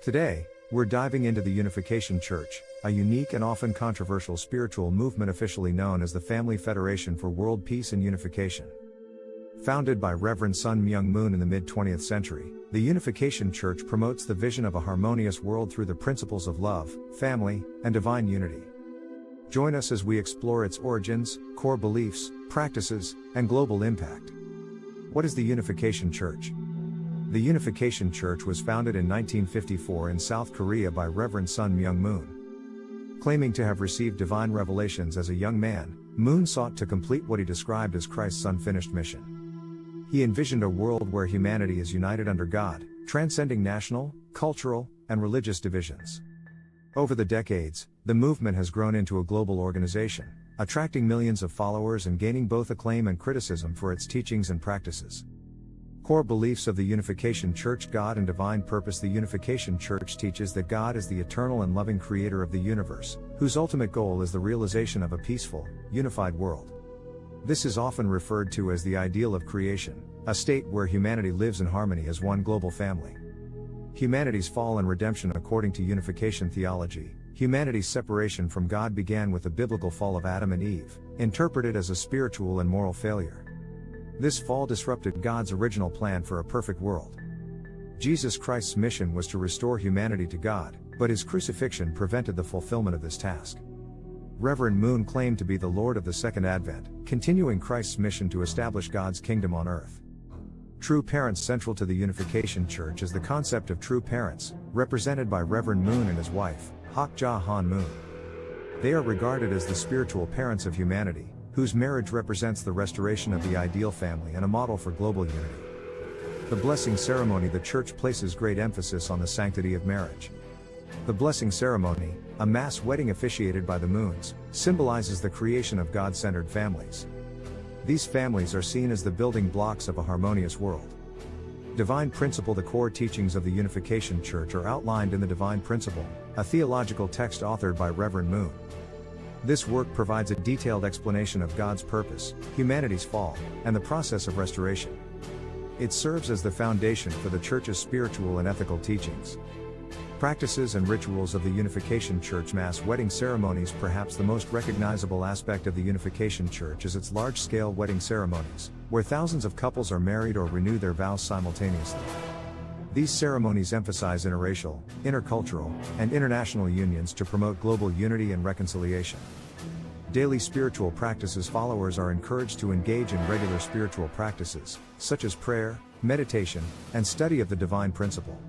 Today, we're diving into the Unification Church, a unique and often controversial spiritual movement officially known as the Family Federation for World Peace and Unification. Founded by Reverend Sun Myung Moon in the mid-20th century, the Unification Church promotes the vision of a harmonious world through the principles of love, family, and divine unity. Join us as we explore its origins, core beliefs, practices, and global impact. What is the Unification Church? The Unification Church was founded in 1954 in South Korea by Reverend Sun Myung Moon. Claiming to have received divine revelations as a young man, Moon sought to complete what he described as Christ's unfinished mission. He envisioned a world where humanity is united under God, transcending national, cultural, and religious divisions. Over the decades, the movement has grown into a global organization, attracting millions of followers and gaining both acclaim and criticism for its teachings and practices. Core beliefs of the Unification Church: God and divine purpose. The Unification Church teaches that God is the eternal and loving creator of the universe, whose ultimate goal is the realization of a peaceful, unified world. This is often referred to as the ideal of creation, a state where humanity lives in harmony as one global family. Humanity's fall and redemption. According to Unification theology, humanity's separation from God began with the biblical fall of Adam and Eve, interpreted as a spiritual and moral failure. This fall disrupted God's original plan for a perfect world. Jesus Christ's mission was to restore humanity to God, but his crucifixion prevented the fulfillment of this task. Reverend Moon claimed to be the Lord of the Second Advent, continuing Christ's mission to establish God's kingdom on earth. True parents. Central to the Unification Church is the concept of true parents, represented by Reverend Moon and his wife, Hak Ja Han Moon. They are regarded as the spiritual parents of humanity, whose marriage represents the restoration of the ideal family and a model for global unity. The blessing ceremony. The Church places great emphasis on the sanctity of marriage. The blessing ceremony, a mass wedding officiated by the Moons, symbolizes the creation of God-centered families. These families are seen as the building blocks of a harmonious world. Divine principle. The core teachings of the Unification Church are outlined in the Divine Principle, a theological text authored by Reverend Moon. This work provides a detailed explanation of God's purpose, humanity's fall, and the process of restoration. It serves as the foundation for the Church's spiritual and ethical teachings. Practices and rituals of the Unification Church. Mass wedding ceremonies. Perhaps the most recognizable aspect of the Unification Church is its large-scale wedding ceremonies, where thousands of couples are married or renew their vows simultaneously. These ceremonies emphasize interracial, intercultural, and international unions to promote global unity and reconciliation. Daily spiritual practices. Followers are encouraged to engage in regular spiritual practices, such as prayer, meditation, and study of the divine principle.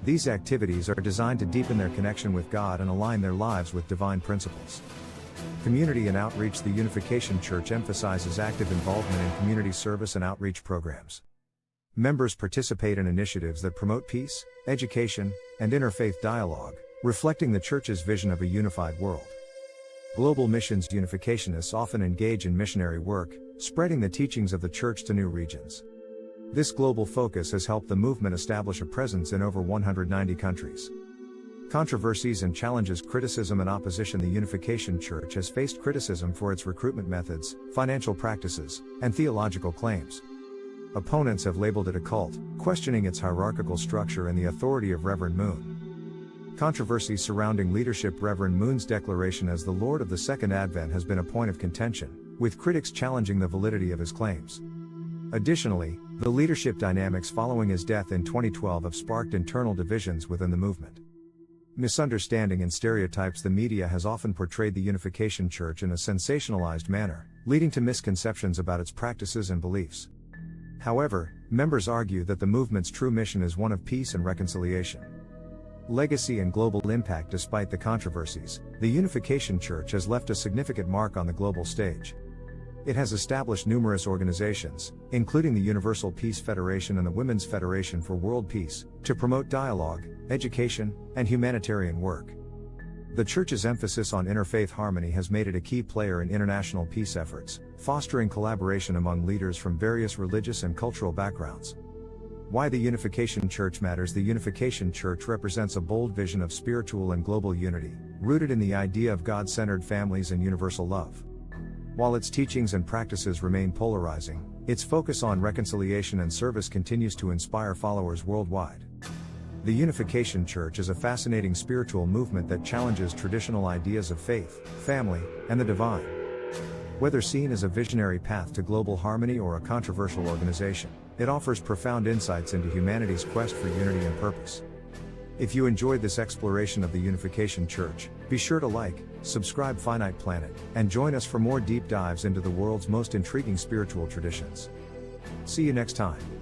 These activities are designed to deepen their connection with God and align their lives with divine principles. Community and outreach. The Unification Church emphasizes active involvement in community service and outreach programs. Members participate in initiatives that promote peace, education, and interfaith dialogue, reflecting the Church's vision of a unified world. Global missions. Unificationists often engage in missionary work, spreading the teachings of the Church to new regions. This global focus has helped the movement establish a presence in over 190 countries. Controversies and challenges. Criticism and opposition. The Unification Church has faced criticism for its recruitment methods, financial practices, and theological claims. Opponents have labeled it a cult, questioning its hierarchical structure and the authority of Reverend Moon. Controversies surrounding leadership. Reverend Moon's declaration as the Lord of the Second Advent has been a point of contention, with critics challenging the validity of his claims. Additionally, the leadership dynamics following his death in 2012 have sparked internal divisions within the movement. Misunderstanding and stereotypes. The media has often portrayed the Unification Church in a sensationalized manner, leading to misconceptions about its practices and beliefs. However, members argue that the movement's true mission is one of peace and reconciliation. Legacy and global impact. Despite the controversies, the Unification Church has left a significant mark on the global stage. It has established numerous organizations, including the Universal Peace Federation and the Women's Federation for World Peace, to promote dialogue, education, and humanitarian work. The Church's emphasis on interfaith harmony has made it a key player in international peace efforts, fostering collaboration among leaders from various religious and cultural backgrounds. Why the Unification Church matters. The Unification Church represents a bold vision of spiritual and global unity, rooted in the idea of God-centered families and universal love. While its teachings and practices remain polarizing, its focus on reconciliation and service continues to inspire followers worldwide. The Unification Church is a fascinating spiritual movement that challenges traditional ideas of faith, family, and the divine. Whether seen as a visionary path to global harmony or a controversial organization, it offers profound insights into humanity's quest for unity and purpose. If you enjoyed this exploration of the Unification Church, be sure to like, subscribe Finite Planet, and join us for more deep dives into the world's most intriguing spiritual traditions. See you next time.